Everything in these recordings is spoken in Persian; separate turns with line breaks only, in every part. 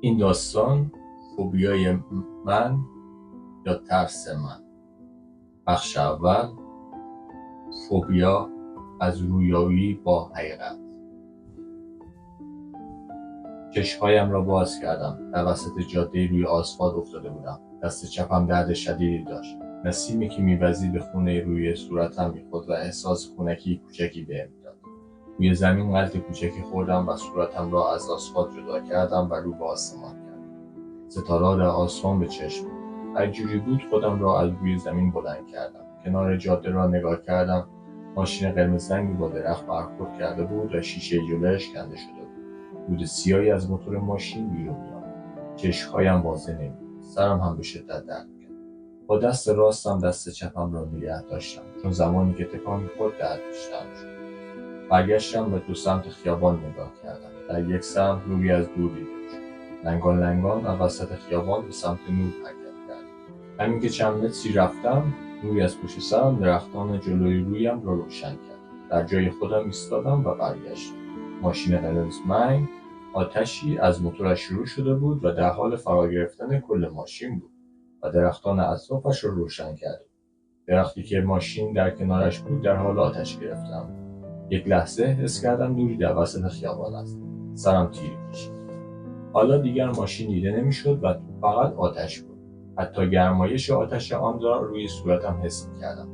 این داستان فوبیای من یا ترس من. بخش اول، فوبیا از رویایی با حقیقت. چشمهایم را باز کردم. در وسط جاده روی آسفالت افتاده بودم. دست چپم درد شدیدی داشت. نسیمی که می‌وزید به خونه روی صورتم می‌خورد و احساس خنکی کوچکی بهم می‌داد. روی زمین غلط کوچکی خوردم و صورتم را از آسفالت جدا کردم و رو به آسمان کردم. ستاره‌ها در آسمان به چشم می‌خورد. هر جوری بود خودم را از روی زمین بلند کردم. کنار جاده را نگاه کردم. ماشین قرمز رنگی با درخت برخورد کرده بود و شیشه جلویش کنده شده بود. دود سیاهی از موتور ماشین بیرون می‌آمد. چشم‌هایم واضح نمی‌بود. سرم هم به شدت درد می‌کرد. با دست راستم دست چپم را نگه داشتم، چون زمانی که تکان می‌خورد درد بیشتر می‌شد. برگشتم به دو سمت خیابان نگاه کردم. در یک سمت نوری از دور دیده می‌شد. لنگان لنگان از وسط خیابان به سمت نور حرکت کردم. همین که چند متری رفتم، نوری از پشت سرم درختان جلوی رویم را روشن کرد. در جای خودم ایستادم و برگشتم. ماشین قرمز رنگ آتشی از موتورش شروع شده بود و در حال فرا گرفتن کل ماشین بود و درختان اطرافش را روشن کرد. درختی که ماشین در کنارش بود در حال آتش گرفتن. یک لحظه حس کردم نوری در وسط خیابان است. سرم تیر کشید. حالا دیگر ماشین دیده نمیشد و فقط آتش بود. حتی گرمایش آتش آن را روی صورتم حس کردم.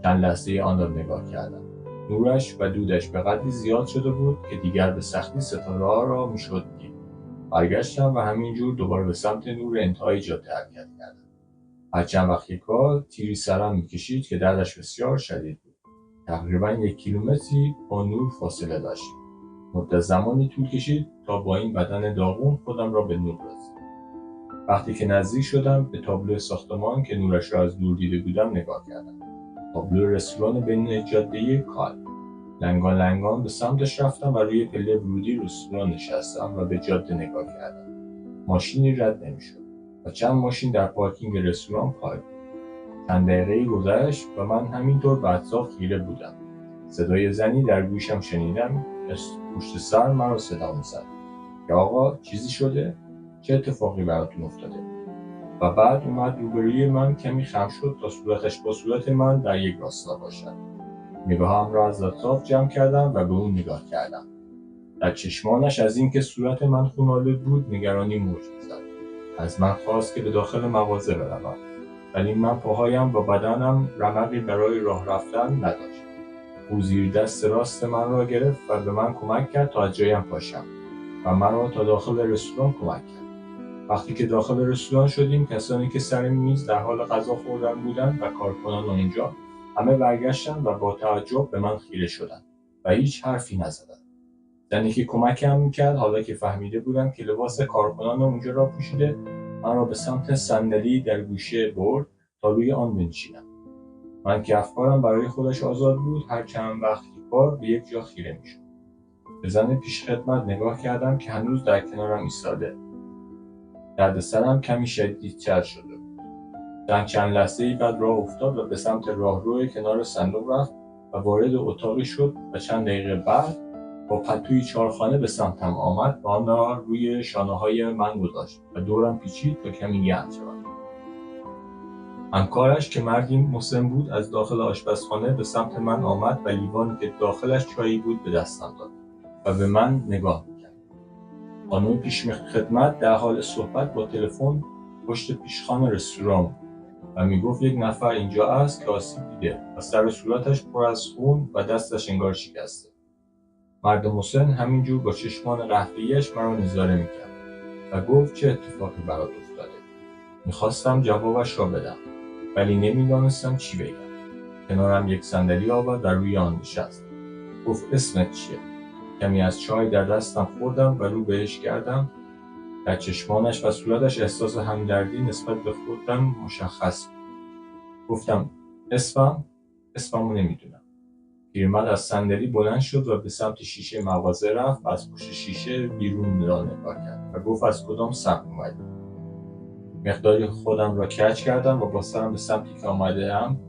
چند لحظه آن را نگاه کردم. نورش و دودش به قدری زیاد شده بود که دیگر به سختی ستاره‌ها را میشد دید. برگشتم و همینجور دوباره به سمت نور انتهای جاده حرکت کردم. هر چند وقت یک بار تیری سرم میکشید که دردش بسیار شدید بود. تقریبا 1 کیلومتری با نور فاصله داشتیم. مدت زمانی طول کشید تا با این بدن داغون خودم را به نور رساندم. وقتی که نزدیک شدم به تابلو ساختمان که نورش را از دور دیده بودم نگاه کردم. تابلو رستوران بین جاده کال. لنگان لنگان به سمتش رفتم و روی پله ورودی رستوران نشستم و به جاده نگاه کردم. ماشینی رد نمیشد و چند ماشین در پارکینگ رستوران پارک بود. چند دقیقه‌ای گذشت و من همینطور به اطراف خیره بودم. صدای زنی در گوشم شنیدم که پشت سر مرا صدا می‌زد که آقا چیزی شده؟ چه اتفاقی براتون افتاده؟ و بعد اومد روبروی من کمی خم شد تا صورتش با صورت من در یک راستا باشد. نگاهم را از اطراف جمع کردم و به اون نگاه کردم. در چشمانش از اینکه صورت من خون‌آلود بود نگرانی موج می‌زد. از من خواست که به داخل مغازه بروم، ولی من پاهایم و بدنم رمقی برای راه رفتن نداشت. او زیر دست راست من را گرفت و به من کمک کرد تا از جایم پاشم و مرا تا داخل رستوران کمک کرد. وقتی که داخل رستوران شدیم، کسانی که سر میز در حال غذا خوردن بودند و کارکنان آنجا همه برگشتند و با تعجب به من خیره شدند و هیچ حرفی نزدند. زنی که کمکم میکرد حالا که فهمیده بودم که لباس کارکنان اونجا را پوشیده، من را به سمت صندلی در گوشه برد تا روی آن بنشینم. من که افکارم برای خودش آزاد بود، هر چند وقت یک بار به یک جا خیره میشد. به زن پیش خدمت نگاه کردم که هنوز در کنارم ایستاده. درد سرم کمی شدیدتر شده بود. زن چند لحظه‌ای بعد راه افتاد و به سمت راهرو کنار صندوق رفت و وارد اتاقی شد و چند دقیقه بعد با پتوی 4 خانه به سمتم آمد و آن را روی شانه‌های من گذاشت و دورم پیچید تا کمی گرم شود. همکارش که مردی مسن بود از داخل آشپزخانه به سمت من آمد و لیوانی که داخلش چایی بود به دستم داد و به من نگاه می‌کرد. خانم پیش خدمت در حال صحبت با تلفن پشت پیشخوان رستوران بود و میگفت یک نفر اینجا است که آسیب دیده و سر صورتش پر از خون و دستش انگار شکسته. مرد مسن همینجور با چشمان قهوه‌ایش مرا نظاره میکرد و گفت چه اتفاقی برات افتاده؟ میخواستم جوابش را بدم ولی نمیدانستم چی بگم. کنارم یک صندلی آورد و روی آن نشست. گفت اسمت چیه؟ کمی از چای در دستم خوردم و رو بهش کردم. در چشمانش و صورتش احساس همدردی نسبت به خودم مشخص بود. گفتم اسممو نمیدونم. پیرمرد از صندلی بلند شد و به سمت شیشه مغازه رفت و از پشت شیشه بیرون نگاه کرد و گفت از کدام سمت اومدی؟ مقداری خودم را کج کردم و با سرم به سمتی که آمده‌ام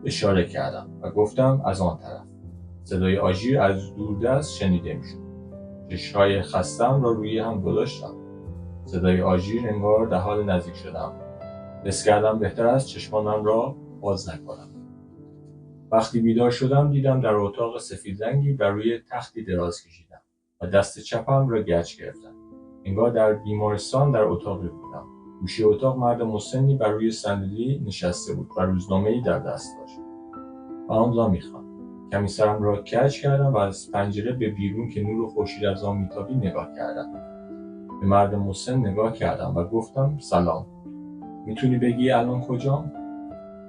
اشاره کردم و گفتم از آن طرف. صدای آژیر از دوردست شنیده میشد. چشم‌های خسته‌ام را روی هم گذاشتم. صدای آژیر انگار در حال نزدیک شدن بود. حس کردم بهتر است چشمانم را باز نکنم. وقتی بیدار شدم دیدم در اتاق سفید رنگی بر روی تختی دراز کشیدم و دست چپم را گچ گرفتم. انگار در بیمارستان در اتاقی بودم. گوشه اتاق مرد مسنی بر روی صندلی نشسته بود و روزنامه‌ای در دست داشت و آن را می‌خواند. کمی سرم را کج کردم و از پنجره به بیرون که نور خورشید از آن میتابید نگاه کردم. به مرد مسن نگاه کردم و گفتم سلام. میتونی بگی الان کجام؟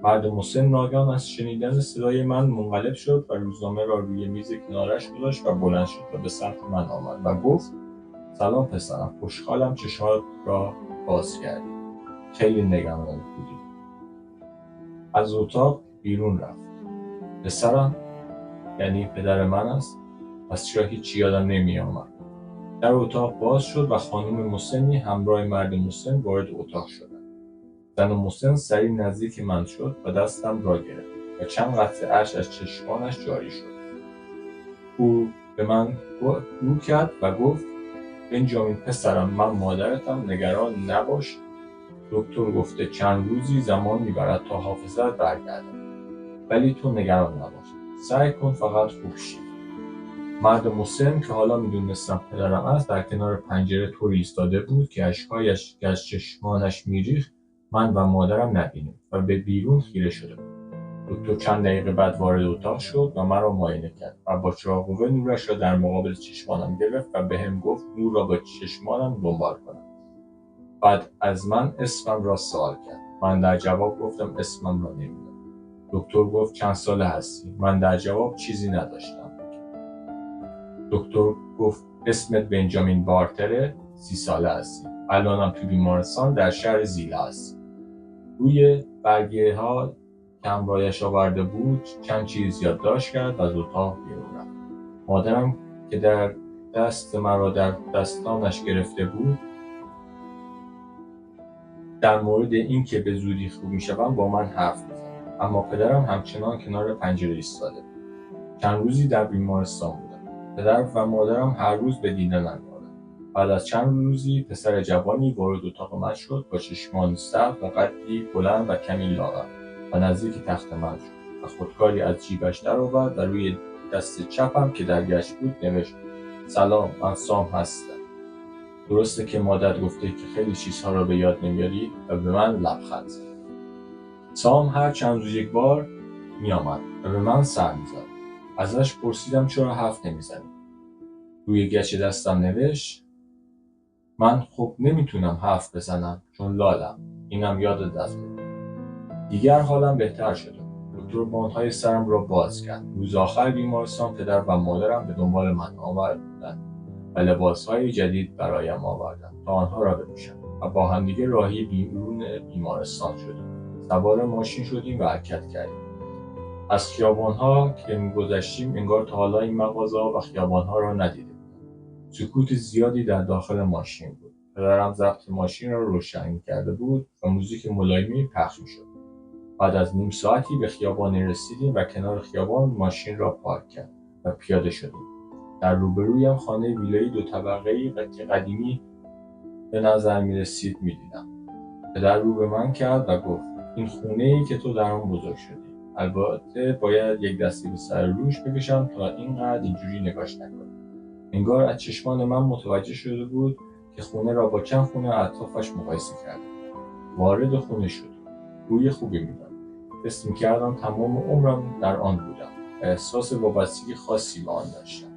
مرد مسن ناگهان از شنیدن صدای من منقلب شد و روزنامه را روی میز کنارش گذاشت و بلند شد و به سمت من آمد و گفت سلام پسرم، خوشحالم چشمات را باز کردی. خیلی نگران بودی. از اتاق بیرون رفت. پسرم یعنی پدر من است؟ پس چرا هیچی یادم نمی آمد. در اتاق باز شد و خانم مسنی همراه مرد مسن وارد اتاق شدند. زن مسن سریع نزدیک من شد و دستم را گرفت و چند قطره اشک از چشمانش جاری شد. او به من رو کرد و گفت بنجامین پسرم، من مادرتم، نگران نباش. دکتر گفته چند روزی زمان میبرد تا حافظت برگردد، ولی تو نگران نباش. سعی کن فقط خوب شی. مرد مسن که حالا میدونستم پدرم است در کنار پنجره طوری ایستاده بود که اشکهایش که از چشمانش میریخت من و مادرم نبینیم و به بیرون خیره شده بود. دکتر چند دقیقه بعد وارد اتاق شد و مرا معاینه کرد و با چراغ قوه نورش را در مقابل چشمانم گرفت و بهم گفت نور را با چشمانم دنبال کنم. بعد از من اسمم را سوال کرد. من در جواب گفتم اسمم را نمیدونم. دکتر گفت چند ساله هستی؟ من در جواب چیزی نداشتم. دکتر گفت اسمت بنجامین بارتره، 30 ساله هستی. الانم تو بیمارستان در شهر زیلا هستی. روی برگه ها که همراهش آورده بود چند چیز یادداشت کرد و از اتاق بیرون رفت. مادرم که در دست مرا در دستانش گرفته بود در مورد این که به زودی خوب میشوم با من حرف می‌زد. اما پدرم همچنان کنار پنجره ایستاده بود. چند روزی در بیمارستان بودم. پدر و مادرم هر روز به دیدنم می‌آمدند. بعد از چند روزی پسر جوانی وارد اتاق من شد با چشمان سرد و قدی بلند و کمی لاغر و نزدیک تخت من شد و خودکاری از جیبش درآورد و روی دست چپم که در گچ بود نوشت سلام، من سام هستم. درسته که مادر گفته که خیلی چیزها را به یاد نمیاری و به من لبخند زد. سام هر چند روز یک بار می آمد و به من سر می زد. ازش پرسیدم چرا حرف نمیزنی. روی گچ دستم نوشت من خب نمیتونم حرف بزنم چون لالم. اینم یاد دفتر. دیگر حالم بهتر شده. دکتر باندهای سرم را باز کرد. روز آخر بیمارستان پدر و مادرم به دنبال من آمدند و لباسهای جدید برایم آوردند تا آنها را بپوشم و با همدیگه راهی بیرون بیمارستان شدیم. سوار ماشین شدیم و حرکت کردیم. از خیابانها که می‌گذشتیم انگار تا حالا این مغازه‌ها و خیابانها را ندیده بودم. سکوت زیادی در داخل ماشین بود. پدرم ضبط ماشین را روشن کرده بود و موزیک ملایمی پخش می‌شد. بعد از نیم ساعتی به خیابانی رسیدیم و کنار خیابان ماشین را پارک کرد و پیاده شدیم. در روبرویم خانه ویلایی 2 طبقه‌ای که قدیمی به نظر می‌رسید می‌دیدم. پدر رو به من کرد و گفت این خونه‌ای که تو در آن بزرگ شدی. البته باید یک دستی به سر روش بکشم تا اینقدر اینجوری نگاش نکنی. انگار از چشمان من متوجه شده بود که خونه را با چند خونه اطرافش مقایسه کرده. وارد خونه شد. روی خوبی میداد. حس می‌کردم تمام عمرم در آن بودم و احساس وابستگی خاصی به آن داشتم.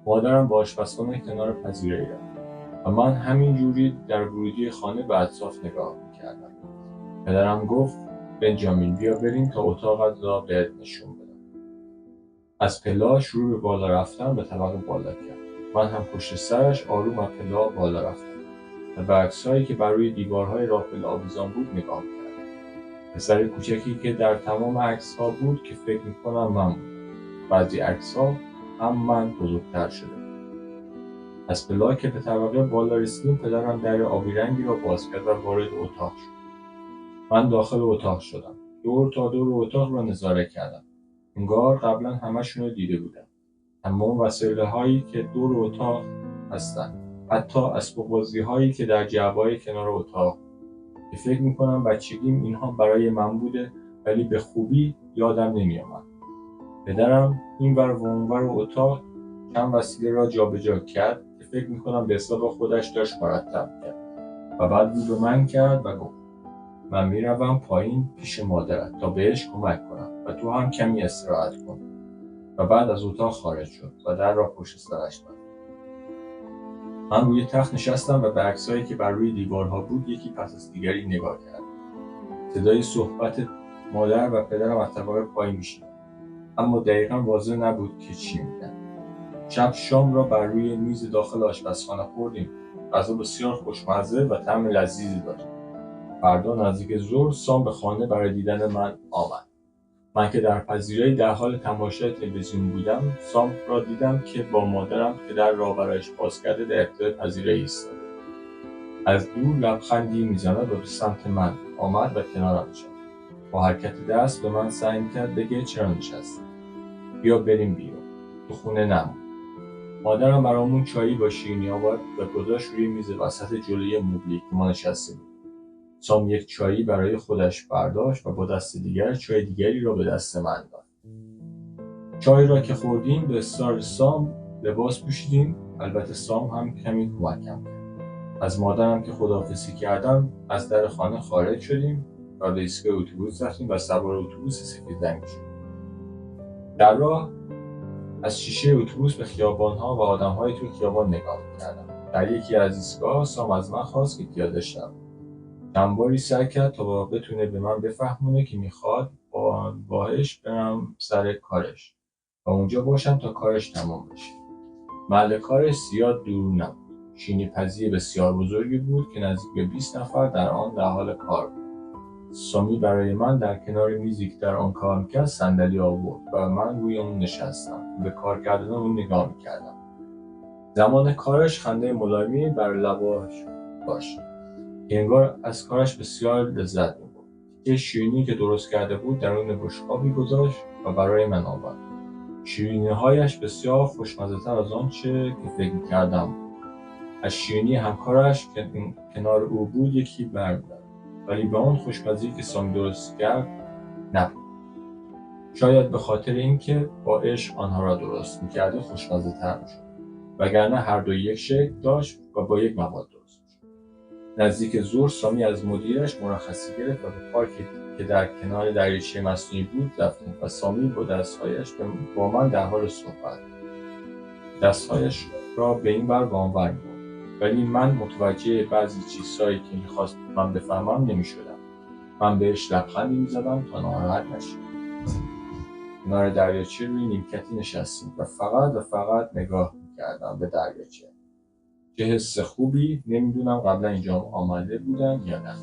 مادرم با آشپزخانه کنار پذیرایی رفت و من همینجوری در ورودی خانه به اطراف نگاه می‌کردم. پدرم گفت بنجامین بیا بریم تا اتاقت را بهت نشون بدم. از پله‌ها شروع به بالا رفتن به طبقه بالا کرد. من هم پشت سرش آروم از پله‌ها بالا رفتم و به عکس‌هایی که بر روی دیوارهای رافل آویزان بود نگاه کردم. پسر کوچکی که در تمام عکس‌ها بود که فکر می‌کنم من بود. بعضی عکس‌ها هم من بزرگتر شده. از پله‌ها که به طبقه بالا رسیدیم پدرم در آبی رنگی را باز کرد و وارد اتاق شد. من داخل اتاق شدم. دور تا دور اتاق را نظاره کردم. انگار قبلا همشون رو دیده بودم. تمام وسایل‌هایی که دور اتاق هستند. حتی اسباب بازی‌هایی که در جعبه‌های کنار اتاق که فکر می‌کنم بچگیم اینها برای من بوده، ولی به خوبی یادم نمی‌آمد. پدرم اینور و اونور اتاق چند وسیله را جابجا کرد که فکر می‌کنم به حساب خودش داشت مرتب کرد و بعد رو به من کرد و گفت من میروم پایین پیش مادرت تا بهش کمک کنم و تو هم کمی استراحت کن. و بعد از اتاق خارج شد و در را پشت سرش بست. من روی تخت نشستم و به عکسایی که بر روی دیوارها بود یکی پس از دیگری نگاه کردم. صدای صحبت مادر و پدرم از طبقه پایین میشنیدم، اما دقیقا واضح نبود که چی میگن. شب شام را بر روی میز داخل آشپزخانه خوردیم. غذا بسیار خوشمزه و طعم لذیذی داشت. فردا نزدیک ظهر سام به خانه برای دیدن من آمد. من که در پذیرایی در حال تماشای تلویزیون بودم، سام را دیدم که با مادرم که در را برایش باز کرده در ابتدای پذیرایی ایستاده. از دور لبخندی میزند و به سمت من آمد و کنارم نشست. با حرکت دست به من سعی میکرد بگه چرا نشستی؟ بیا بریم بیرون. تو خونه نمون. مادرم برامون چایی با شیرینی آورد و گذاشت روی میز وسط جلوی مبلی که ما نشسته بود. سام یک چایی برای خودش برداشت و با دست دیگر چای دیگری را به دست من داد. چای را که خوردیم به اصرار سام لباس پوشیدیم. البته سام هم کمی کمکم کرد. از مادرم که خداحافظی کردم از در خانه خارج شدیم و به ایستگاه اتوبوس رفتیم و سوار اتوبوس سفید رنگ شدیم. در راه از شیشه اتوبوس به خیابان‌ها و آدم‌های توی خیابان نگاه می‌کردم. در یکی از ایستگاه‌ها سام از من خواست که پیاده شوم. چند باری سعی کرد تا بتونه به من بفهمونه که میخواد باهاش برم سر کارش و اونجا باشم تا کارش تمام بشه. محل کارش زیاد دور نبود. شیرینی پزی بسیار بزرگی بود که نزدیک به 20 نفر در آن در حال کار بود. سامی برای من در کنار میزی که در آن کار میکرد صندلی آورد و من روی اون نشستم. به کار کردن اون نگاه میکردم. زمان کارش خنده ملایمی بر لباش داشت. انگار از کارش بسیار لذت می‌برد. یه شیرینی که درست کرده بود درون بشقابی گذاشت و برای من آورد. شیرینی‌هایش بسیار خوشمزه‌تر از آنچه که فکر می‌کردم. از شیرینی همکارش که کنار او بود یکی برمی‌داشت، ولی به آن خوشمزه‌ای که سامی درست کرد نبود. شاید به خاطر اینکه با عشق آنها را درست می‌کرده خوشمزه‌تر می‌شد، وگرنه هر دو یک شکل داشت و با یک مواد درست. نزدیک ظهر سامی از مدیرش مرخصی گرفت و به پارکی که در کنار دریاچه مصنوعی بود رفتیم و سامی با دستهایش با من در حال صحبت. دستهایش را به این ور و آن ور می‌برد، ولی من متوجه بعضی چیزهایی که می‌خواست من بفهمم نمی‌شدم. من بهش لبخندی می‌زدم تا ناراحت نشه. کنار دریاچه روی نیمکتی نشستیم و فقط نگاه می‌کردم به دریاچه. چه حس خوبی. نمیدونم قبلا اینجا آمده بودم یا نه.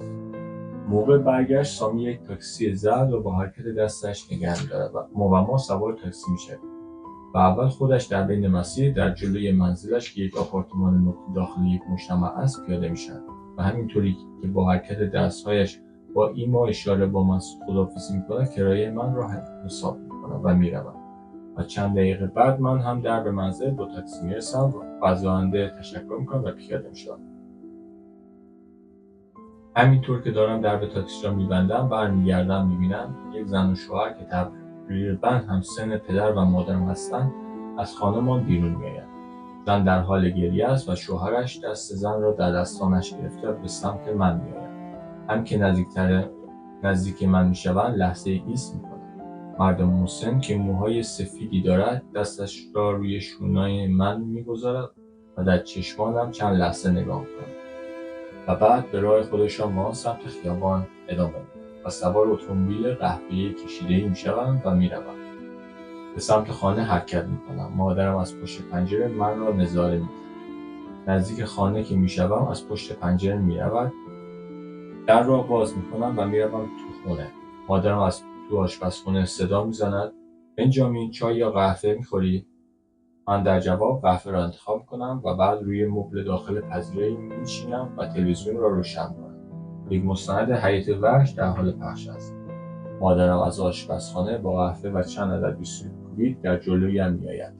موقع برگشت سامی یک تاکسی زد و با حرکت دستش نگه می‌دارد و ما سوار تاکسی می‌شویم و اول خودش در بین مسیر در جلوی منزلش که یک آپارتمان نقطه داخل یک مجتمع است پیاده می‌شود و همینطوری که با حرکت دستهایش با ایما اشاره با من خداحافظی می‌کند کرایه من را حساب می‌کند و می‌رود. و چند دقیقه بعد من هم در به منزل با تاکسی میرسم و از راننده تشکر میکنم و پیاده میشم. همینطور که دارم در به تاکسی را میبندم برمیگردم میبینم یک زن و شوهر که تقریبا همسن پدر و مادرم هستند از خانه‌مان بیرون میآیند. زن در حال گریه است و شوهرش دست زن را در دستانش گرفته به سمت من میآید. هم که نزدیک من میشوند لحظه ایست میکنم. مرد مسن که موهای سفیدی دارد دستش را روی شونه‌ی من می‌گذارد و در چشمانم چند لحظه نگاه می‌کند و بعد به راه خودشان با سمت خیابان ادامه می‌دهند و سوار اتومبیل قهوه‌ای کشیده‌ای می‌شوند و می‌روند. به سمت خانه حرکت می‌کنم. مادرم از پشت پنجره من را نظاره می‌کند. نزدیک خانه که می‌شوم از پشت پنجره می‌رود. در را باز می‌کنم و می‌روم تو خونه. مادرم از تو آشپزخانه صدا میزند بنجامین چای یا قهوه میخوری؟ من در جواب قهوه را انتخاب کنم و بعد روی مبل داخل پذیرایی میشینم و تلویزیون را روشن کنم. یک مستند حیات وحش در حال پخش است. مادرم از آشپزخانه با قهوه و چند عدد بیسکویت در جلویم میآید.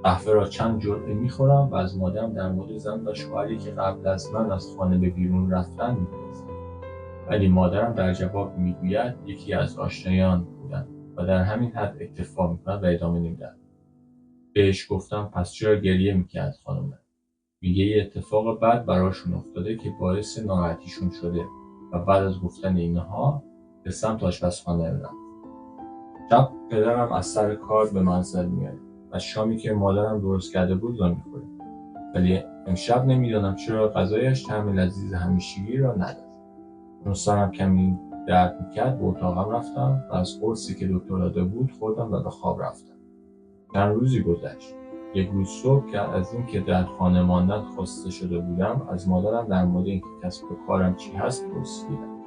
قهوه را چند جرعه میخورم و از مادرم در مورد زن و شوهری که قبل از من از خانه به بیرون رفتن میپرسم، ولی مادرم در جواب میگوید یکی از آشنایان بودند و در همین حد اکتفا میکند و ادامه نمیدهد. بهش گفتم پس چرا گریه میکرد خانم؟ میگه یه اتفاق بد براشون افتاده که باعث ناراحتیشون شده و بعد از گفتن اینها به سمت آشپزخانه رفت. شب پدرم از سر کار به منزل میاد و شامی که مادرم درست کرده بود را میخوریم، ولی امشب نمیدانم چرا غذایش طعم لذیذ همیشگی را نداشت. چون سرم کمی درد میکرد به اتاقم رفتم و از قرصی که دکتر داده بود خوردم و به خواب رفتم. چند روزی گذشت. یک روز صبح که از این که در خانه ماندن خواسته شده بودم از مادرم در مورد اینکه کسب و کارم چی هست پرسیدم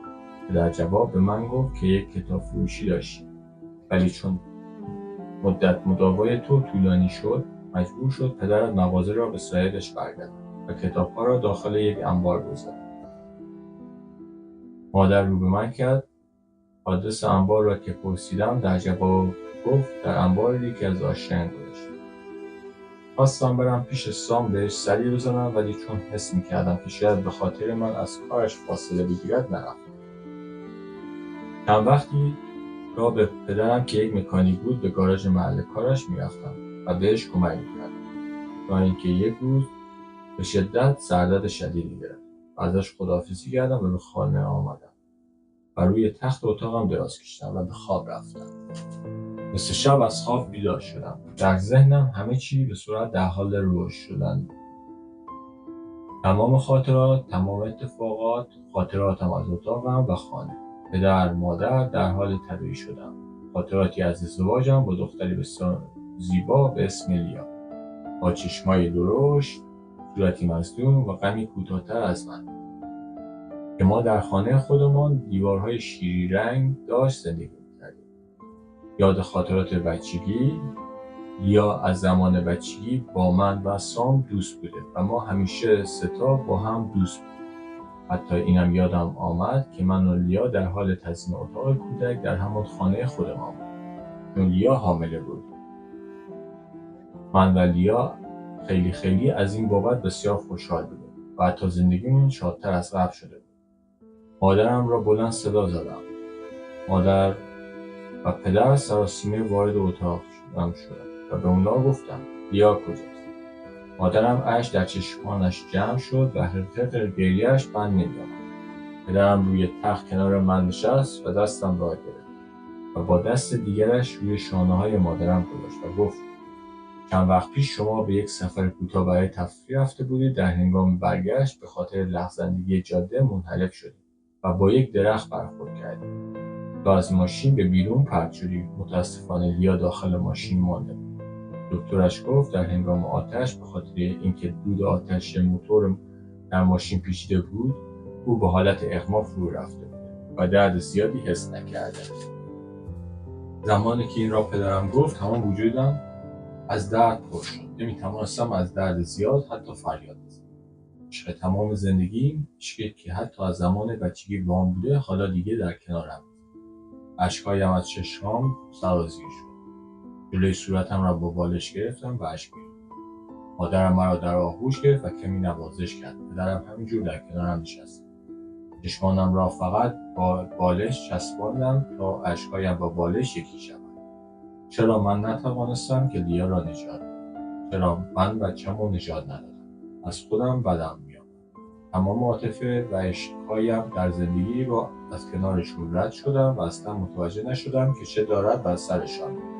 و در جواب به من گفت که یک کتاب فروشی داشتی، ولی چون مدت مداوای تو طولانی شد مجبور شد پدرت مغازه را به صاحبش برگرداند و کتابها را داخل یک انبار گذاشت. مادر رو به من کرد. آدرس انبار را که پرسیدم در جواب گفت در انبار یکی از آشنایان گذاشت. خواستم برم پیش سام بهش سری بزنم، ولی چون حس میکردم که شاید به خاطر من از کارش فاصله بگیرد نرفتم. چند وقتی را به پدرم که یک مکانیک بود به گاراژ محل کارش میرفتم و بهش کمک میکردم تا اینکه یک روز به شدت سردرد شدیدی گرفت و ازش خداحافظی کردم و به خانه آمدم و روی تخت اتاقم دراز کشیدم و به خواب رفتم. نصف شب از خواب بیدار شدم. در ذهنم همه چی به صورت در حال رشد شدن. تمام خاطرات، تمام اتفاقات، خاطراتم از اتاقم و خانه، پدر، مادر در حال طراحی شدن. خاطراتی از ازدواجم با دختری بسیار زیبا به اسم لیا، با چشمای درشت، صورتی مصدوم و غمی کوتاه‌تر از من، که ما در خانه خودمان دیوارهای شیری رنگ داشت زندگی می‌کردیم. یاد خاطرات بچگی یا از زمان بچگی با من و سام دوست بوده و ما همیشه ستا با هم دوست بودیم. حتی اینم یادم آمد که من و لیا در حال تزیین اتاق کودک در همان خانه خودمان بود، چون لیا حامله بود. من و لیا خیلی از این بابت بسیار خوشحال بودیم و حتی زندگیمون شادتر از قبل شده بود. مادرم را بلند صدا زدم. مادر و پدر سراسیمه وارد اتاق شدم و به اونا گفتم لیا کجاست؟ مادرم اشک در چشمانش جمع شد و حقیقت گریه‌اش بند نمی‌آمد. پدرم روی تخت کنار من نشست و دستم را گرفت و با دست دیگرش روی شانه‌های مادرم گذاشت و گفت چند وقت پیش شما به یک سفر کوتاه برای تفریح رفته بودید. در هنگام برگشت به خاطر لغزندگی جاده منحرف شدید و با یک درخت برخورد کردید و از ماشین به بیرون پرت شدید. متاسفانه لیا داخل ماشین مانده بود. دکترش گفت در هنگام آتش به خاطر اینکه دود آتش موتور در ماشین پیچیده بود او به حالت اغما فرو رفته بود و درد زیادی حس نکرده. زمانی که این را پدرم گفت تمام وجودم از درد پر شد. نمیتوانستم از درد زیاد حتی فریاد بزنم. عشق تمام زندگیم، عشقی که حتی از زمان بچگی با من بوده، حالا دیگه در کنارم. اشکهایم از چشمام سرازیر شد. جلوی صورتم را با بالش گرفتم و اشک گرفتم. مادرم مرا در آغوش گرفت و کمی نوازش کرد. پدرم همینجور در کنارم نشست. چشمانم را فقط با بالش چسباندم تا اشکهایم با بالش یکی شود. چرا من نتوانستم که لیا را نجات بدم؟ چرا من بچه‌مو نجات ندادم؟ از خودم بدم میاد. تمام عاطفه و عشقهایم در زندگی را از کنارشون رد شدم و اصلا متوجه نشدم که چه دارد بر سرشان میاد.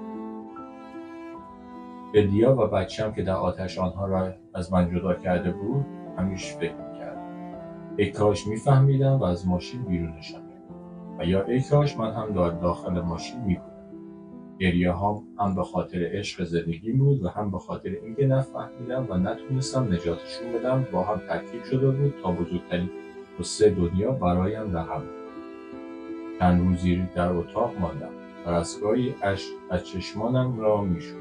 به لیا و بچه‌ام که در آتش آنها را از من جدا کرده بود همیشه فکر میکردم. ای کاش میفهمیدم و از ماشین بیرونشان می‌آوردم و یا ای کاش من هم داخل ماشین میبودم. گریه‌هام هم به خاطر عشق زندگی بود و هم به خاطر اینکه نفهمیدم و نتونستم نجاتشون بدم با هم ترکیب شده بود تا بزرگترین قصه دنیا برایم رقم بود. چند روزی در اتاق ماندم و دستگاهی اشک از چشمانم را می‌شست.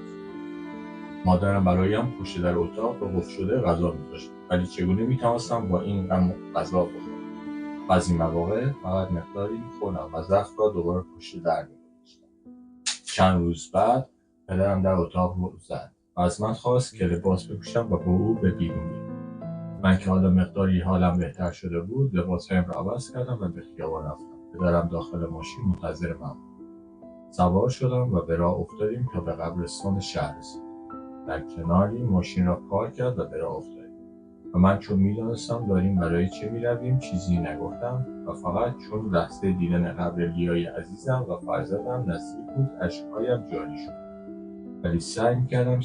مادرم برایم پشت در اتاق به قفل شده غذا می‌ذاشت، ولی چگونه می‌توانستم با این غم غذا بخورم؟ بعضی مواقع فقط مقداری می‌خوردم و ظرف را دوباره پشت در می‌گذاشتم. چند روز بعد پدرم در اتاق زد. و از من خواست که لباس بپوشم و با او به بیرون بریم. من که حالا مقداری حالم بهتر شده بود، لباسهایم را عوض کردم و به خیابان رفتم. پدرم داخل ماشین منتظر من بود. سوار شدم و به راه افتادیم تا به قبرستان شهر رسیدیم. در کناری ماشین را پارک کرد و به راه افتادیم. و من چون می‌دانستم داریم برای چه می‌رویم چیزی نگفتم و فقط چون لحظه دیدن قبر لیای عزیزم و فرزندم نزدیک بود اشک‌هایم جاری شد. ولی سعی می‌کردم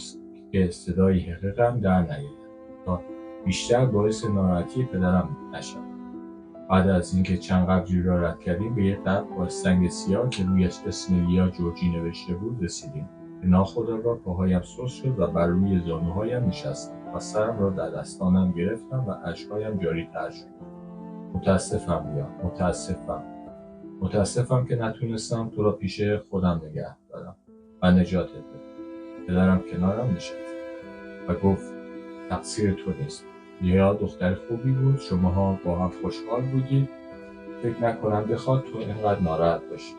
که صدای حقیقم در نیاید تا بیشتر باعث ناراحتی پدرم نشد. بعد از اینکه چند قبری را رد کردیم به یک قبر با سنگ سیاه که رویش اسم لیا جورجی نوشته بود رسیدیم. به ناخودآگاه پاهایم سست شد و بر روی زانوهایم نشستم و سرم را در دستانم گرفتم و اشک‌هایم جاری‌تر شد. متاسفم لیا، متاسفم که نتونستم تو را پیش خودم نگه دارم و نجاتت بدم. پدرم کنارم نشست و گفت تقصیر تو نیست. لیا دختر خوبی بود، شماها با هم خوشحال بودید. فکر نکنم بخواد تو اینقدر ناراحت باشی.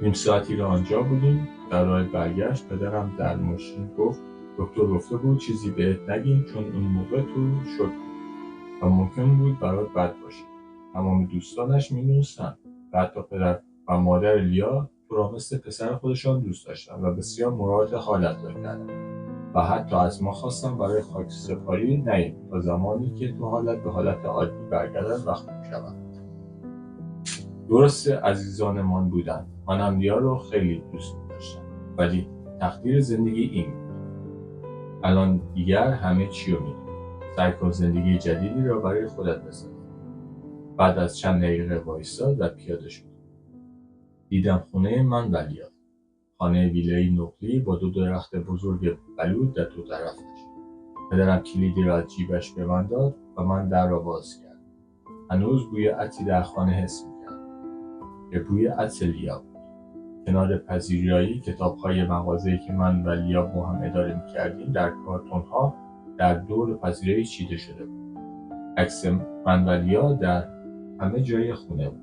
نیم ساعتی را آنجا بودیم. در راه برگشت پدرم در ماشین گفت دکتر گفته بود چیزی بهت نگیم چون اون موقع تو شوک بود و ممکن بود برات بد باشه. تمام دوستانش می‌دونستن و حتی پدر و مادر لیا تو را مثل پسر خودشان دوست داشتن و بسیار مراعات حالت را کردن و حتی از ما خواستن برای خاکسپاری نیم تا زمانی که تو حالت به حالت عادی برگردد و خوب شود. درسته عزیزانمان بودن. منم لیا رو خیلی دوست داشتم ولی تقدیر زندگی این بود. الان دیگر همه چی رو میدونی. سعی کن زندگی جدیدی را برای خودت بساز. بعد از چند دقیقه وایساد و پیاده شد. دیدم خونه من و لیا. خانه ویلای نقلی با 2 درخت بزرگ بلود در دو طرفش. پدرم کلیدی را از جیبش به من داد و من در را باز کردم. هنوز بوی عطری در خانه حس می‌کردم که بوی عطر لیا بود. کنار پذیرایی کتاب‌های مغازه‌ای که من و لیا با هم اداره می‌کردیم در کارتون‌ها در دور پذیرایی چیده شده بود. عکس من و لیا در همه جای خونه بود.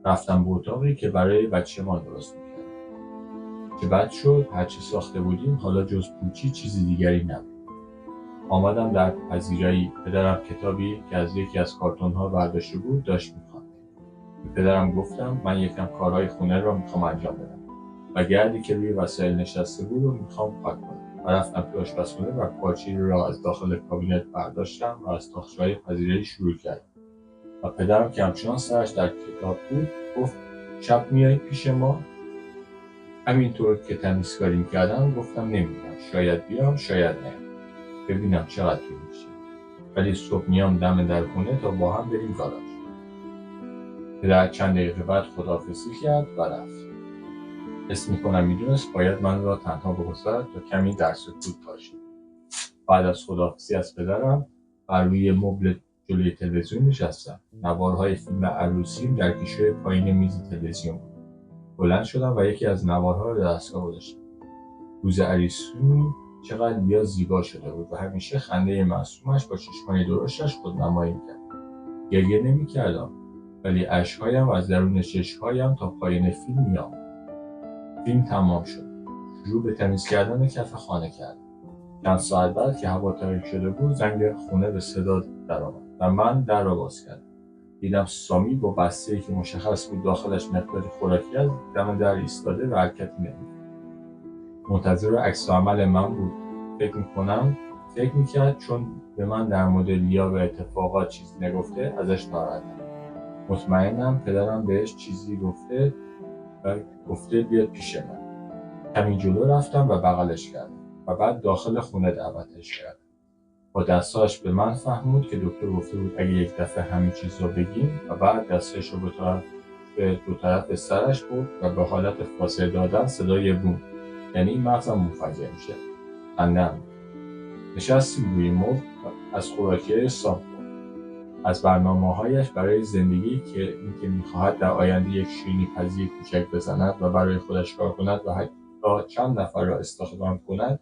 رفتم به اتاقی که برای بچه‌مان درست می‌کردم. که بد شد هرچه ساخته بودیم حالا جز پوچی چیزی دیگری نبود. آمدم در پذیرایی. پدرم کتابی که از یکی از کارتون‌ها برداشته بود داشت می‌خواند. به پدرم گفتم من یکم کارهای خونه را می‌خوام انجام بدم و گردی که روی وسایل نشسته بود رو می‌خوام پاک کنم. و رفتم تو آشپزخانه و پارچه‌ای را از داخل کابینت برداشتم و از تاقچه‌های پذیرایی شروع کردم. و پدرم که همچنان سرش در کتاب بود گفت شب میای پیش ما؟ همینطور که تمیزکاری می‌کردم گفتم نمی‌دونم، شاید بیام شاید نه، ببینم چقدر طول می‌کشه، ولی صبح میام دم در خونه تا با هم بریم گاراژ. پدر چند دقیقه بعد خداحافظی کرد و رفت. حس می‌کنم می‌دونست باید من را تنها بگذارد تا کمی در سکوت باشم. بعد از خداحافظی از پدرم بر روی مبل جلوی تلویزیون نشستم. نوارهای فیلم عروسیم در گوشه پایین میز تلویزیون بود. بلند شدم و یکی از نوارها را در دستگاه گذاشتم. روز عروسی چقدر لیا زیبا شده بود و همیشه خنده معصومش با چشمای درشتش خودنمایی می‌کرد. گریه نمی‌کردم ولی اشک‌هایم از درون چشم‌هایم تا پایین فیلم می‌آمد. فیلم تمام شد. شروع به تمیز کردن کف خانه کردم. چند ساعت بعد که هوا تاریک شده بود زنگ خونه به صدا درآمد و من در را باز کردم. دیدم سامی با بسته‌ای که مشخص بود داخلش مقداری خوراکی است دم در ایستاده و حرکتی نمی‌کرد. منتظر عکس‌العمل من بود. فکر می‌کرد چون به من در مورد لیا و اتفاقات چیزی نگفته ازش ناراحتم. مطمئنم پدرم بهش چیزی گفته و گفته بیاد پیش من. کمی جلو رفتم و بغلش کردم و بعد داخل خونه دعوتش کردم. با دستاش به من فهمود که دکتر گفته بود اگه یک دفعه همین چیز رو بگیم و بعد دستش رو به دو طرف سرش برد و به حالت فاصله دادن صدای بوم، یعنی مغزم منفجر میشه. خندم. نشستیم روی مبل از خوراکی‌های صاف بود. از برنامه‌هایش برای زندگی که اینکه می‌خواهد در آینده یک شیرینی پزی کوچک بزند و برای خودش کار کند و حتی چند نفر را استخدام کند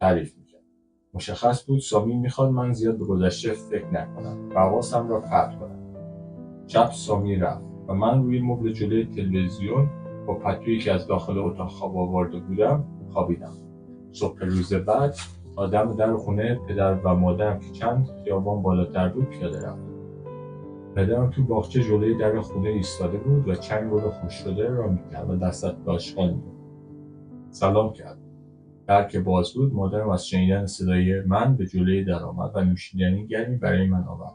تعریف می‌کرد. مشخص بود سامی می‌خواد من زیاد به گذشته فکر نکنم و حواسم را پرت کنم. شب سامی رفت و من روی مبل جلوی تلویزیون با پتویی که از داخل اتاق خواب آورده بودم خوابیدم. صبح روز بعد آدم در خونه پدر و مادرم که چند خیابان بالاتر بود پیاده رفت. پدرم تو باغچه جلوی در خونه ایستاده بود و چند گل خشک شده را می‌کرد و دستت داشتن می‌کرد. سلام کرد. در که باز بود، مادرم از شنیدن صدای من به جلوی در آمد و نوشیدنی گرمی برای من آورد.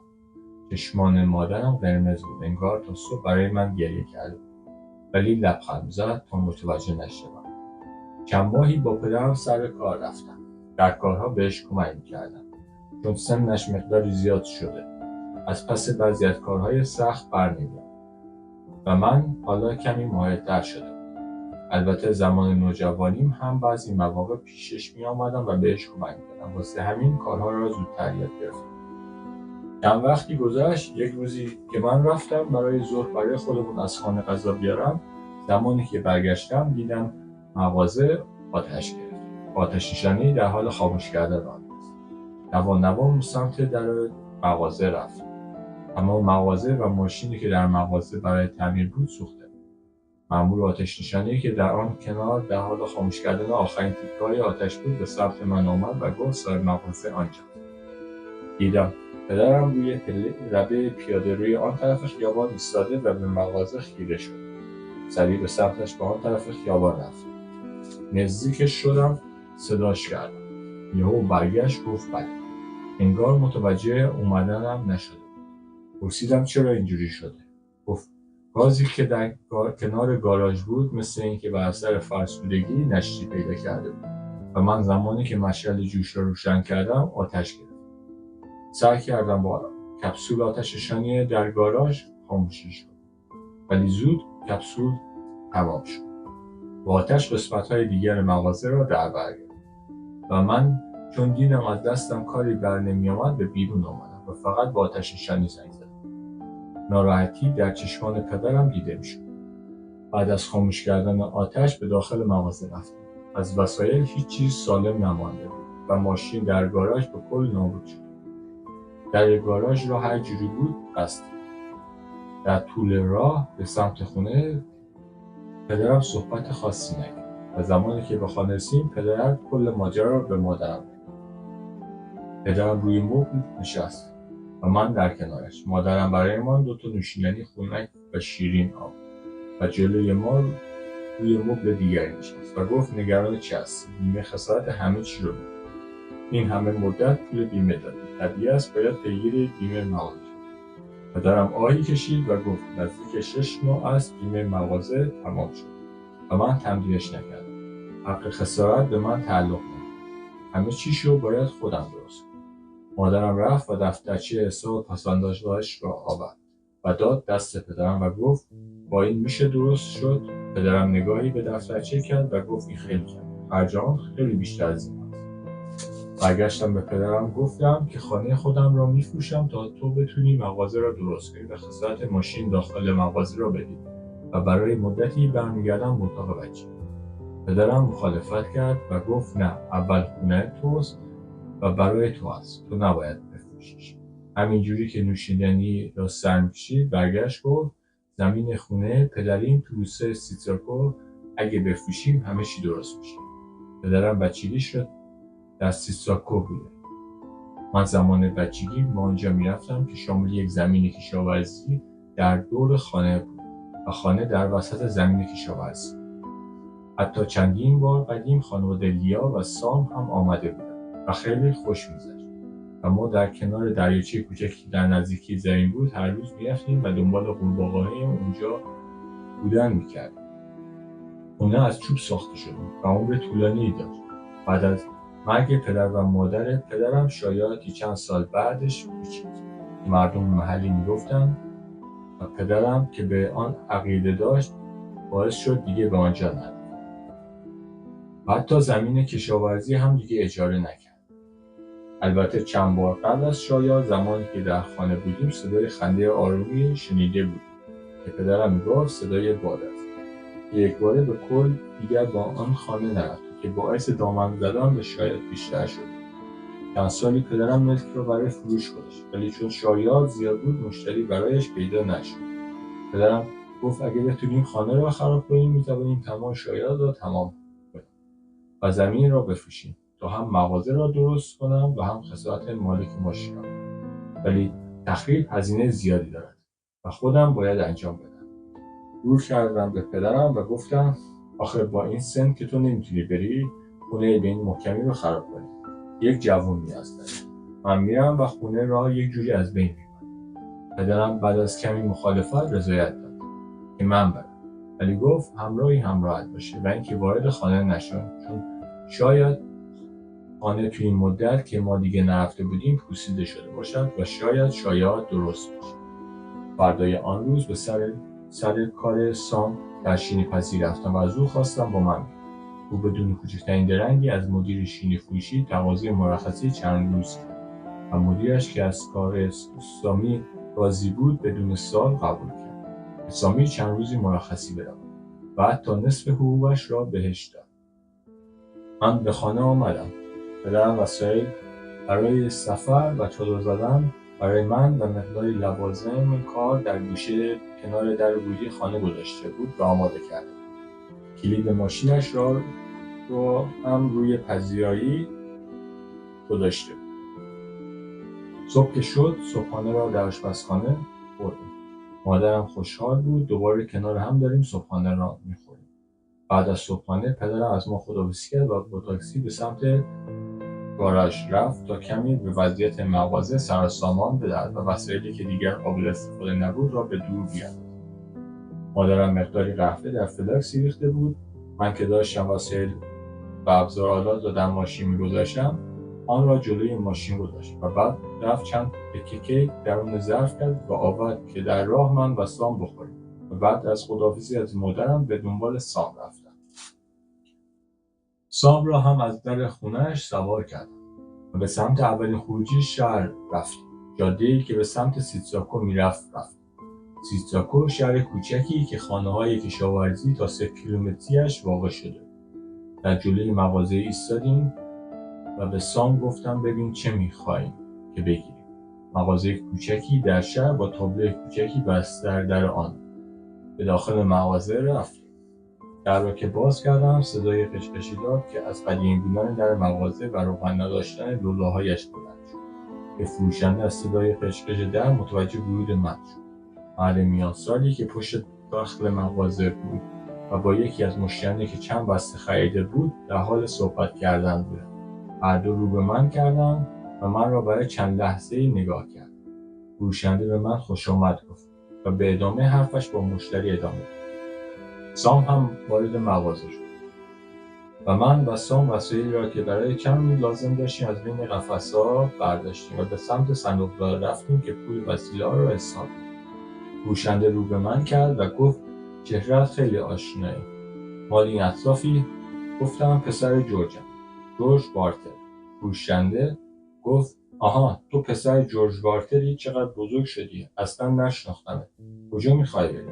چشمان مادرم قرمز بود، انگار تا صبح برای من گریه کرده بود، ولی لبخند زد تا متوجه نشوم. چند ماهی با پدرم سر کار رفتم. در کارها بهش کمک می‌کردم، چون سنش مقداری زیاد شده. از پس بعضی از کارهای سخت برنمی‌آمد و من حالا کمی ماهرتر شدم. البته زمان نوجوانیم هم بعضی مواقع پیشش می‌آمدم و بهش کمک می‌کردم. واسه همین کارها را زودتر یاد گرفتم. چند وقتی گذشت، یک روزی که من رفتم برای ظهر برای خودمون از خانه غذا بیارم، زمانی که برگشتم دیدم مغازه آتش گرفت. آتش نشانی در حال خاموش کردن آن است. نوان سمت در مغازه رفت. اما مغازه و ماشینی که در مغازه برای تعمیر بود سوخته. مأمور آتش نشانی که در آن کنار در حال خاموش کردن آخرین تیکه‌های آتش بود به سمت من آمد و گفت صاحب مغازه آنجاست. دیدم پدرم روی لبه پیاده روی آن طرف خیابان ایستاده و به مغازه خیره شد. سریع به سمتش به آن طرف خیابان رفت. نزدیکش شدم، صداش کردم. یهو برگشت گفت بله. انگار متوجه اومدنم نشده. پرسیدم چرا اینجوری شده؟ گفت گازی که در کنار گاراژ بود مثل اینکه بر اثر فرسودگی نشتی پیدا کرده بود و من زمانی که مشعل جوش را روشن کردم آتش گرفت. سعی کردم با کپسول آتش نشانی در گاراژ خاموشش کنم، ولی زود کپسول تمام شد. با آتش قسمت‌های دیگر مغازه را در بر گرفت و من چون دیدم از دستم کاری بر نمی‌آمد به بیرون آمدم و فقط با آتش نشانی زنگ زدم. ناراحتی در چشمان پدرم دیده می‌شد. بعد از خاموش کردن آتش به داخل مغازه رفتیم. از وسایل هیچ چیز سالم نمانده بود و ماشین در گاراژ به کل نابود شد. در گاراژ را هر جوری بود بستیم. در طول راه به سمت خونه پدرم صحبت خاصی نکرد و زمانی که به خانه رسیدیم پدرم کل ماجرا را به مادرم گفت. پدرم روی مبل نشست و من در کنارش. مادرم برایمان 2 نوشیدنی خنک و شیرین آورد و جلوی ما روی مبل دیگری نشست و گفت نگران چی هستی؟ بیمه خسارت همه چی رو می‌ده. این همه مدت پول بیمه دادی. طبیعی است باید پیگیر بیمه مغازه شد. پدرم آهی کشید و گفت نزدیک 6 ماه است بیمه مغازه تمام شد و من تمدیدش نکردم. حق خسارت به من تعلق ندارد. همه چیشو باید خودم درست کنم. مادرم رفت و دفترچه حساب پس‌اندازش را آورد و داد دست پدرم و گفت با این میشه درست شد. پدرم نگاهی به دفترچه کرد و گفت این خیلی کم. خرجام خیلی بیشتر از این است. برگشتم به پدرم گفتم که خانه خودم را میفروشم تا تو بتونی مغازه را درست کنی و خسارت ماشین داخل مغازه را بدی و برای مدتی برمیگردم به اتاق بچه. پدرم مخالفت کرد و گفت نه، اول خونه توست و برای تو است، تو نباید بفروشیش. همینجوری که نوشیدنی را سر می‌کشید برگشت گفت زمین خونه پدریم تو روستای سیتراکو اگه بفروشیم همه چی درست میشه. پدرم بچگیش رو در سیتراکو بوده. من زمان بچگی با آنجا میرفتم که شامل یک زمین کشاورزی در دور خانه بود و خانه در وسط زمین کشاورزی. حتی چندین بار قدیم خانواده لیا و سام هم آمده بودن و خیلی خوش می‌گذشت. و ما در کنار دریاچه کوچکی در نزدیکی زمین بود هر روز میرفتیم و دنبال قورباغه‌های اونجا بودن میکردیم. خونه از چوب ساخته شده و عمر طولانی داشت. بعد از مرگ پدر و مادر پدرم شایعاتی چند سال بعدش پیچید. مردم محلی میگفتن و پدرم که به آن عقیده داشت باعث شد دیگه به آنجا نره. حتی زمین کشاورزی هم دیگه اجاره نکرد. البته چند بار قبل از شایعات زمانی که در خانه بودیم صدای خنده آرومی شنیده بودیم که پدرم میگفت صدای باد است. یک باره به کل دیگر با آن خانه نرفت که باعث دامن زدن به شایعات بیشتر شد. چند سالی پدرم ملک را برای فروش گذاشت ولی چون شایعات زیاد بود مشتری برایش پیدا نشد. پدرم گفت اگه بتونیم خانه را خراب کنیم میتوانیم تمام شایعات را تمام کنیم. و زمین را بفروشیم تا هم مغازه را درست کنم و هم خسارت مالک ماشین را. ولی تخریب هزینه زیادی دارد و خودم باید انجام بدم. رو کردم به پدرم و گفتم آخه با این سن که تو نمیتونی بری خونه به این محکمی رو خراب کنی. یک جوون نیاز داری. من میرم و خونه را یک جوری از بین میبرم. پدرم بعد از کمی مخالفت رضایت داد که من برم، ولی گفت همراهت باشه و اینکه وارد خانه نشو، چون شاید خانه توی این مدت که ما دیگه نرفته بودیم پوسیده شده باشد و شاید شایعات درست باشه. فردای آن روز به سر کار سام در شینی پزی رفتم و از او خواستم با من. او بدون کوچکترین درنگی از مدیر شینی فروشی تقاضای مرخصی چند روز کرد و مدیرش که از کار سامی راضی بود بدون سوال قبول کرد که سامی چند روزی مرخصی بدهد و حتی نصف حقوقش را بهش داد. من به خانه آمدم. پدرم وسایل برای سفر و چادر زدن برای من و مقداری لوازم کار در گوشه کنار در ورودی خانه گذاشته بود و آماده کرده. کلید ماشینش را هم روی پذیرایی گذاشته بود. صبح که شد صبحانه را در آشپزخانه خوردیم. مادرم خوشحال بود دوباره کنار هم داریم صبحانه را میخوریم. بعد از صبحانه پدرم از ما خداحافظی کرد و با تاکسی به سمت گاراژ رفت تا کمی به وضعیت مغازه سر و سامان بدهد و وسایلی که دیگر قابل استفاده نبود را به دور بیاندازد. مادرم مقداری قهوه در فلاکس ریخته بود. من که داشتم وسایل و ابزارالات را در ماشین می‌گذاشتم آن را جلوی ماشین گذاشت و بعد رفت چند تکه کیک درون ظرف کرد و آورد که در راه من و سام بخوریم و بعد از خداحافظی از مادرم به دنبال سام رفتم. سام را هم از در خونه‌اش سوار کردم و به سمت اولین خروجی شهر رفتیم. جاده‌ای که به سمت سیتساکو میرفت رفتیم. سیتساکو شهر کوچکی که خانه‌های کشاورزی تا 3 کیلومتری‌اش واقع شده. در جلوی مغازه ایستادیم و به سام گفتم ببین چه می‌خوایم که بگیریم. مغازه کوچکی در شهر با تابلو کوچکی بسته در آن. به داخل مغازه رفتیم. در را که باز کردم صدای قشقشی داد که از قدیمی بودن در مغازه و روغن نداشتن لوله‌هایش بلند شد که فروشنده از صدای قشقش در متوجه ورود من شد. مرد میان سالی که پشت داخل مغازه بود و با یکی از مشتریانی که چند بسته خریده بود در حال صحبت کردن بود. هر دو رو به من کردند و من را برای چند لحظه‌ای نگاه کرد. فروشنده به من خوش آمد گفت و به ادامه حرفش با مشتری ادامه داد. سام هم وارد مغازه شد و من و سام وسایلی را که برای کمی لازم داشتیم از بین قفس‌ها برداشتیم و به سمت صندوق‌دار رفتیم که پول وسیله‌ها را حساب کنیم. فروشنده رو به من کرد و گفت چهره‌ات خیلی آشنایی. مال این اطرافی؟ گفتم پسر جورج بارتر. فروشنده گفت آها تو پسر جورج بارتری، چقدر بزرگ شدی، اصلا نشناختمت. کجا میخوای بری؟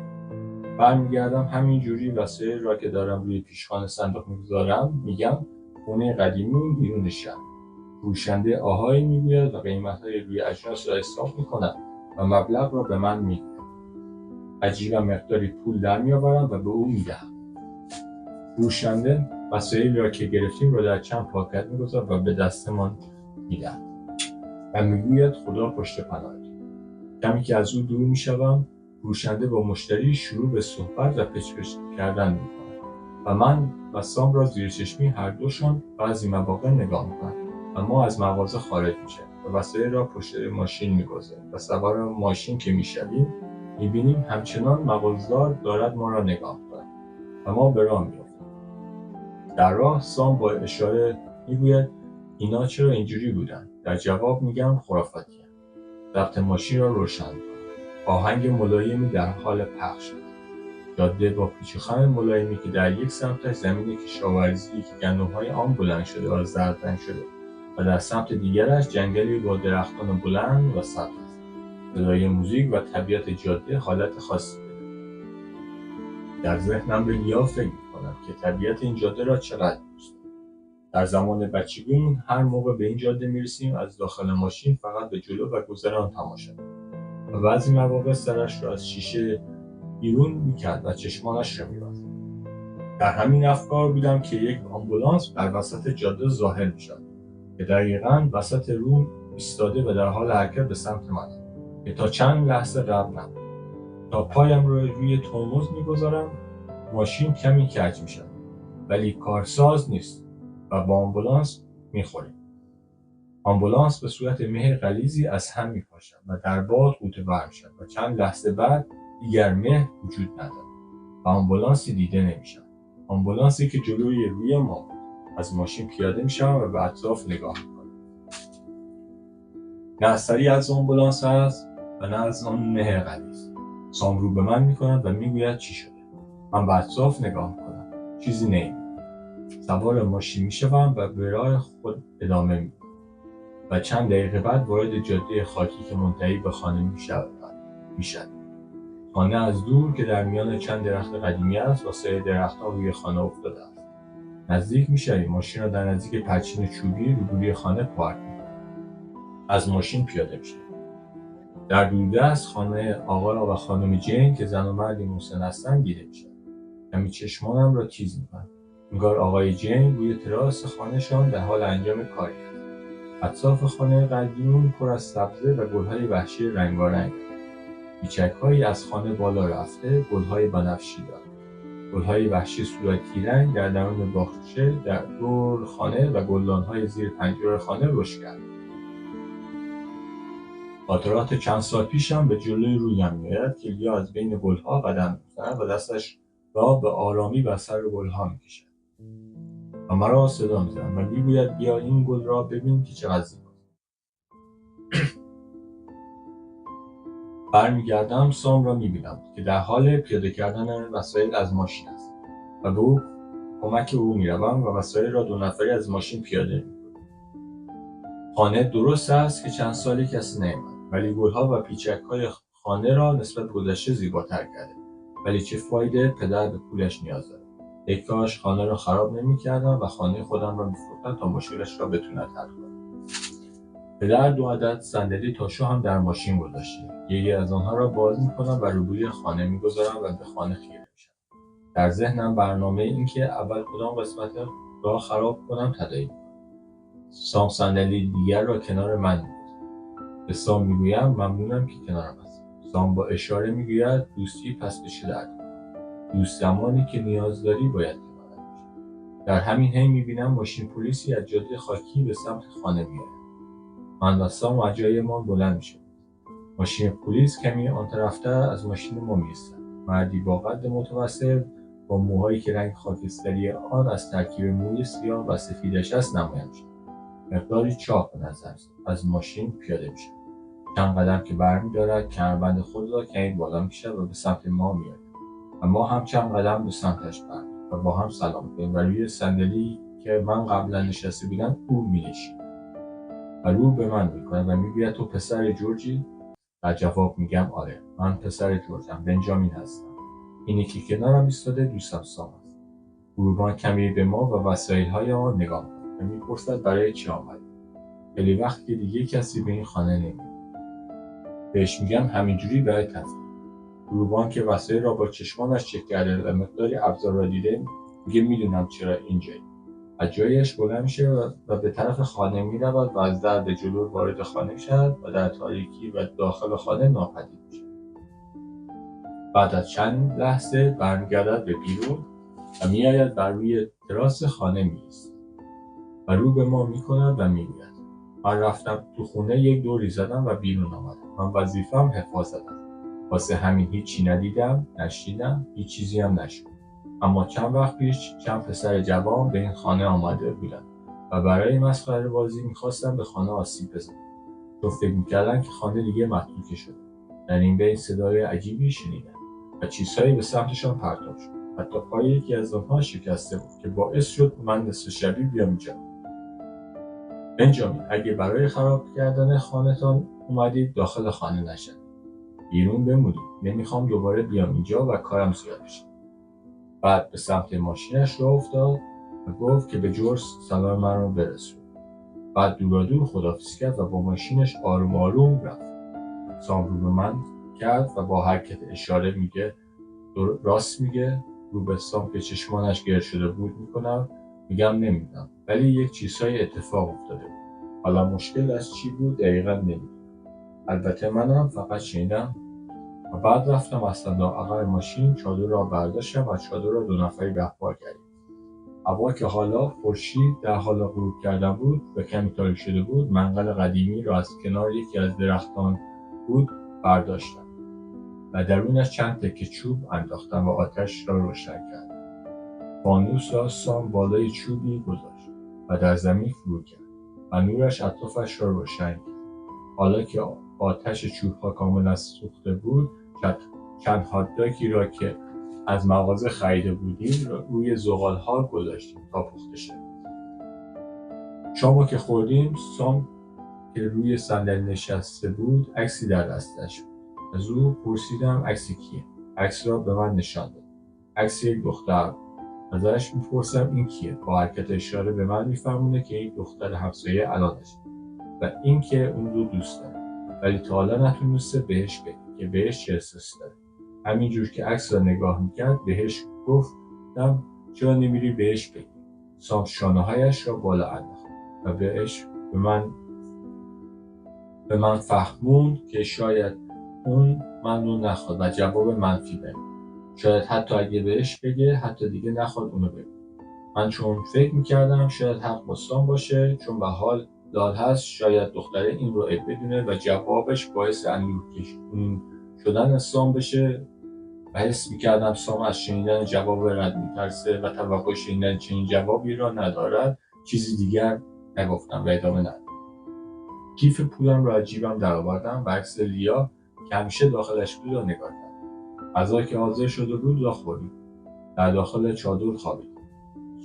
برمیگردم همین جوری وسایل را که دارم روی پیشخوان صندوق میگذارم میگم خونه قدیمی بیرون شهر. فروشنده آهایی میگوید و قیمت‌های روی اجناس را حساب میکند و مبلغ را به من میگوید. عجیبا مقداری پول در میآورم و به او میدهم. فروشنده وسایلی را که گرفتیم را در چند پاکت میگذارد و به دستمان میدهد و میگوید خدا پشت پناهت. کمی که از او دور میشوم فروشنده با مشتری شروع به صحبت و پچ‌پچ کردن میکند و من و سام را زیر چشمی هر دوشان بعضی مواقع نگاه میکنند و ما از مغازه خارج میشیم و وسایل را پشت ماشین میگذاریم و سوار ماشین که میشویم میبینیم همچنان مغازه‌دار دارد ما را نگاه میکند و ما به راه میافتیم. در راه سام با اشاره میگوید اینا چرا اینجوری بودن؟ در جواب میگم خرافاتیه. ضبط ماشین را روشن میکنم. آهنگ ملایمی در حال پخش است. جاده با پیچ و خم ملایمی که در یک سمتش زمین کشاورزی که گندم‌های آن بلند شده و زرد رنگ شده و در سمت دیگرش جنگلی با درختان بلند و سبز است. صدای موزیک و طبیعت جاده حالت خاصی دارد. در ذهنم به گیاه فکر میکنم که طبیعت این جاده را چقدر دوست دارم. در زمان بچگیمون هر موقع به این جاده میرسیم از داخل ماشین فقط به جلو و گذر آن تماشا کنیم و بعضی مواقع سرش را از شیشه بیرون میکرد و چشمانش را می‌بست. در همین افکار بودم که یک آمبولانس در وسط جاده ظاهر می‌شد که دقیقاً وسط رو ایستاده و در حال حرکت به سمت من که تا چند لحظه قبل نبود. تا پایم رو روی ترمز می‌گذارم، ماشین کمی کج می‌شد ولی کارساز نیست و با آمبولانس می‌خوریم. آمبولانس به صورت مه غلیظی از هم می‌پاشد و در باد غوطه‌ور می‌شد و چند لحظه بعد دیگر مه وجود ندارد و آمبولانسی دیده نمی‌شد. آمبولانسی که جلوی روی ما بود. از ماشین پیاده می‌شوم و به اطراف نگاه می‌کنم. نه اثری از آمبولانس هست و نه از آن مه غلیظ. سام رو به من می‌کند و می‌گوید چی شده. من به اطراف نگاه می‌کنم. چیزی نمی‌بینم. سوار ماشین می‌شوم و به راه خود ادامه می‌دهم. و چند دقیقه بعد وارد جاده خاکی که منتهی به خانه می‌شد. خانه از دور که در میان چند درخت قدیمی است و سایه درخت‌ها روی خانه افتاده است. نزدیک می‌شویم. ماشین را در نزدیک پرچین چوبی روبروی خانه پارک می‌کنیم. از ماشین پیاده می‌شویم. در دوردست خانه آقا و خانم جین که زن و مردی مسن هستند دیده می‌شود. کمی چشمانم را تیز می‌کنم. انگار آقای جین روی تراس خانه‌شان در حال انجام کاری است. اطراف خانه قدیمی پر از سبزه و گل‌های وحشی رنگارنگ است. پیچک‌هایی از خانه بالا رفته گل‌های بنفشی دارند. گل‌های وحشی صورتی رنگ در درون باغچه در دور خانه و گلدان‌های زیر پنجره خانه رشد کرد. خاطرات چند سال پیشم به جلوی رویم می‌آید که لیا از بین گل‌ها قدم می‌زند و دستش را به آرامی بر سر گل‌ها می‌کشد و مرا صدا می‌زند و می‌گوید بیا این گل را ببین که چقدر زیباست. برمیگردم سام را می‌بینم که در حال پیاده کردن وسایل از ماشین است و به او کمک او می‌روم و وسایل را 2 نفری از ماشین پیاده می‌کنیم. خانه درست است که چند سالی کسی نیامد ولی گل‌ها و پیچک‌های خانه را نسبت به گذشته زیباتر کرده. ولی چه فایده، پدر به پولش نیاز دارد. ای کاش خانه را خراب نمی‌کردم و خانه خودم را می‌فروختم تا مشکلش را بتونه حل کنه. پدر 2 عدد صندلی تاشو هم در ماشین گذاشته. یکی از آنها را باز می‌کنم و روبروی خانه می‌گذارم و به خانه خیره می‌شم. در ذهنم برنامه این که اول کدام قسمت را خراب کنم تداعی می‌کنم. سام صندلی دیگر را کنار من می‌گذارد. به سام می‌گویم ممنونم که کنارم هستی. سام با اشاره می‌گوید دوستی پس به چه درد می‌خورد. دوست زمانی که نیاز داری باید کنارت باشه. در همین حین می‌بینم ماشین پلیسی از جاده خاکی به سمت خانه می‌آید. من و سام از جایمان بلند می‌شویم. ماشین پلیس کمی آن طرفتر از ماشین ما می‌ایستد. مردی با قد متوسط با موهایی که رنگ خاکستری آن از ترکیب موی سیاه و سفیدش است نمایان شد. مقداری چاق به نظر از ماشین پیاده می‌شود. چند قدم که برمی‌دارد کمربند خود را کمی بالا می‌کشد و به سمت ما می‌آید و ما هم چند قدم به سمتش برمی‌داریم و با هم سلام می‌کنیم و روی صندلی که من قبلا نشسته بودم او می‌نشیند و رو به من می‌کند و می‌گوید تو پسر جورجی؟ در جواب میگم آره، من پسر جورجم، بنجامین هستم. اینی که کنارم ایستاده دوستم سام است. گروبان کمی به ما و وسایل‌های ما نگاه می‌کند و می‌پرسد برای چی آمدی. خیلی وقت که دیگه کسی به این خانه نمیاد. بهش میگم همینجوری برای تفریح. گروبان که وسایل را با چشمانش چک کرده و مقداری ابزار را دیده میگه میدونم چرا اینجایی. از جایش بلند میشه و به طرف خانه میرود و از در به جلو وارد خانه میشود و در تاریکی و داخل خانه ناپدید میشه. بعد از چند لحظه برمیگردد به بیرون و میآید بر روی تراس خانه میایستد و رو به ما میکند و میگوید من رفتم تو خونه یک دوری زدم و بیرون آمدم. من وظیفه‌ام حفاظت است. واسه همین هیچی ندیدم، نشنیدم، هیچ چیزی هم نشد. اما چند وقت پیش چند پسر جوان به این خانه آمده بودند و برای مسخره بازی میخواستن به خانه آسیب بزنن. تو فکر میکردن که خانه دیگه متروکه شده. در این بین صدای عجیبی شنیدن و چیزهایی به سمتشان پرتاب شد. حتی پای یکی از آنها شکسته بود که باعث شد من نصف شبی بیام اینجا. بنجامین، اگه برای خراب کردن خانه‌تان اومدید داخل خانه نشد. بیرون بمونید. نمیخوام دوباره بیام اینجا و کارم زیاد بشه. بعد به سمت ماشینش راه افتاد و گفت که به جورج سلام من رو برسون. بعد دورادور خداحافظی کرد و با ماشینش آروم آروم رفت. سام رو به من کرد و با حرکت اشاره میگه راست میگه رو به سام که چشمانش گرد شده بود میکنم، میگم نمیدونم، ولی یک چیزهای اتفاق افتاده بود. حالا مشکل از چی بود دقیقا نمیدونم. البته منم فقط شنیدم و بعد رفتم از صندوق عقب ماشین چادر را برداشتم و چادر را 2 نفری رهبار کردیم. هوا که حالا خورشید در حال غروب کردن بود و کمی تاریک شده بود، منقل قدیمی را از کنار یکی از درختان بود برداشتم و درونش چند تکه چوب انداختم و آتش را روشن کردم. فانوس را سام بالای چوبی گذاشت و در زمین فرو کرد و نورش اطرافش را روشن کرد. حالا که آتش چوب‌ها کاملا سوخته بود، چند هات‌داگی را که از مغازه خریده بودیم روی زغال‌ها گذاشتیم تا پخته شد. شامو که خوردیم، سام که روی صندلی نشسته بود عکسی در دستش بود. از او پرسیدم عکس کیه؟ عکس را به من نشان داد. عکس یک دختر. ازش میپرسم این کیه؟ با حرکت اشاره به من میفهمونه که این دختر همسایه الانش و این که اون رو دوست داره، ولی تا حالا نتونسته بهش بگه که بهش چه احساسی داره. همینجور که عکس را نگاه میکرد بهش گفتم چرا نمیری بهش بگی؟ سام شانه‌هایش را بالا انداخت و به من فهموند که شاید اون من رو نخواد و جواب منفی بده. شاید حتی اگه بهش بگه حتی دیگه نخواد اونو بگه. من چون فکر میکردم شاید حق با سام باشه، چون به حال داد هست شاید دختره این رو بدونه و جوابش باعث اندوهگیر شدن سام بشه و حس میکردم سام از شنیدن جواب رد میترسه و توقع شنیدن چنین جوابی را ندارد. چیزی دیگر نگفتم و ادامه ندادم. کیف پولم را از جیبم درآوردم و عکس لیا که همیشه داخلش بود را نگاه کردم. غذا که حاضر شده بود را خوردیم. در داخل چادر خوابیدم.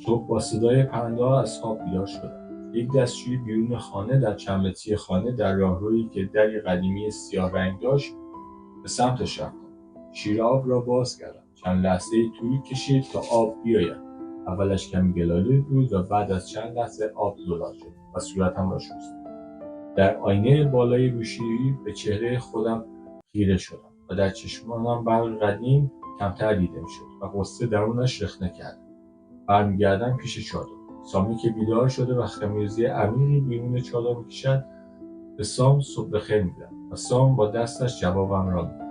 صبح با صدای پرنده‌ها از خواب بیدار شدم. یک دستشویی بیرون خانه در چندمتری خانه در راهرویی که دری قدیمی سیاه رنگ داشت به سمتش رفتم. شیر آب را باز کردم. چند لحظه طول کشید تا آب بیاید. اولش کمی گلالود بود و بعد از چند لحظه آب زلال شد و صورتم را شستم. در آینه بالای روشیری به چهره خودم خیره شدم و در چشمانم برق قدیم کمتر دیده می‌شد و غصه درونش رخنه کرد. برمیگردم پیش چادر. سامی که بیدار شده و خمیازه عمیقی بیرون چادر میکشد به سام صبح بخیر میگم و سام با دستش جوابم را میده.